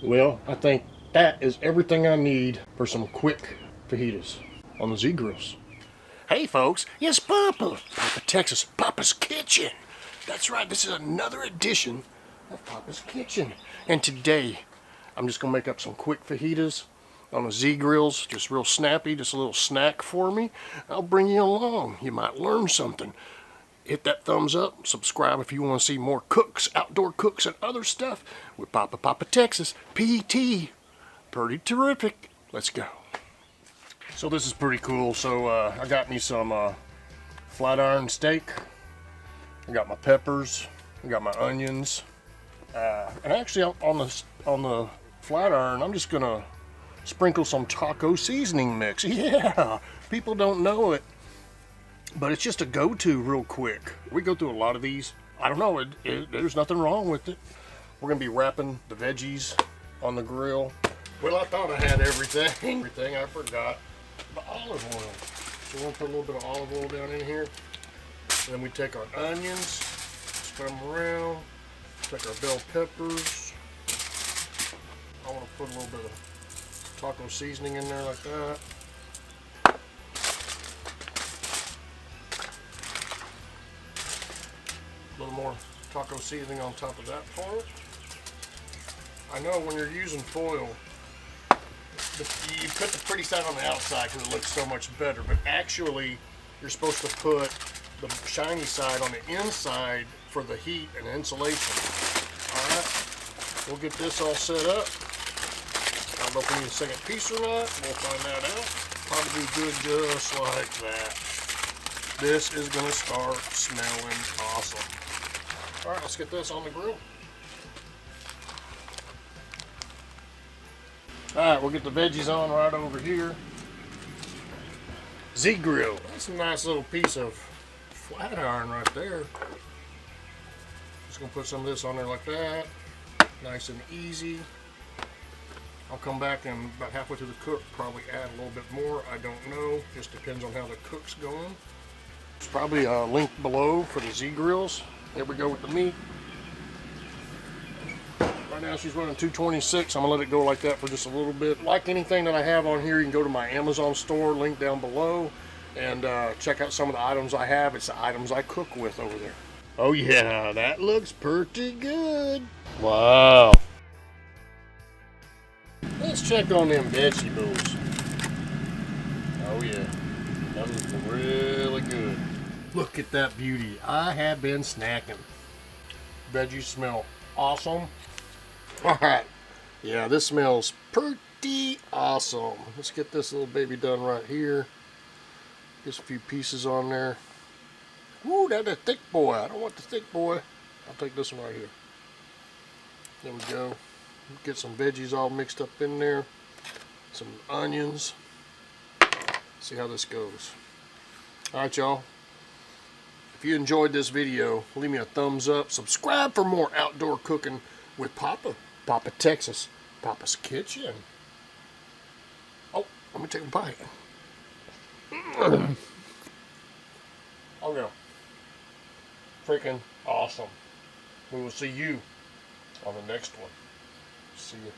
Well, I think that is everything I need for some quick fajitas on the ZGRILLS. Hey folks, it's Papa Texas, Papa's Kitchen. That's right, this is another edition of Papa's Kitchen. And today, I'm just gonna make up some quick fajitas on the ZGRILLS, just real snappy, just a little snack for me. I'll bring you along, you might learn something. Hit that thumbs up, subscribe if you want to see more cooks, outdoor cooks, and other stuff with Papa Texas, PT. Pretty terrific. Let's go. So this is pretty cool. So I got me some flat iron steak. I got my peppers. I got my onions. And actually on the flat iron, I'm just gonna sprinkle some taco seasoning mix. Yeah, people don't know it, but it's just a go-to real quick. We go through a lot of these. I don't know, there's nothing wrong with it. We're gonna be wrapping the veggies on the grill. Well, I thought I had everything I forgot. The olive oil. So we're gonna put a little bit of olive oil down in here. And then we take our onions, spread them around, take our bell peppers. I wanna put a little bit of taco seasoning in there like that. A little more taco seasoning on top of that part. I know when you're using foil, you put the pretty side on the outside because it looks so much better, but actually you're supposed to put the shiny side on the inside for the heat and insulation. Alright, we'll get this all set up. I don't know if we need a second piece or not. We'll find that out. Probably good just like that. This is going to start smelling awesome. Alright, let's get this on the grill. Alright, we'll get the veggies on right over here. ZGRILL. That's a nice little piece of flat iron right there. Just going to put some of this on there like that. Nice and easy. I'll come back and about halfway through the cook probably add a little bit more. I don't know. Just depends on how the cook's going. There's probably a link below for the ZGRILLS. There we go with the meat. Right now she's running 226. I'm gonna let it go like that for just a little bit. Like anything that I have on here, you can go to my Amazon store, link down below, and check out some of the items I have. It's the items I cook with over there. Oh yeah, that looks pretty good. Wow. Let's check on them vegetables. Oh yeah, that looks really good. Look at that beauty. I have been snacking. Veggies smell awesome. Alright. Yeah, this smells pretty awesome. Let's get this little baby done right here. Just a few pieces on there. Woo, that's a thick boy. I don't want the thick boy. I'll take this one right here. There we go. Get some veggies all mixed up in there. Some onions. See how this goes. Alright, y'all. If you enjoyed this video, leave me a thumbs up. Subscribe for more outdoor cooking with Papa Texas, Papa's Kitchen. Oh, let me take a bite. Oh yeah. Freaking awesome. We will see you on the next one. See you.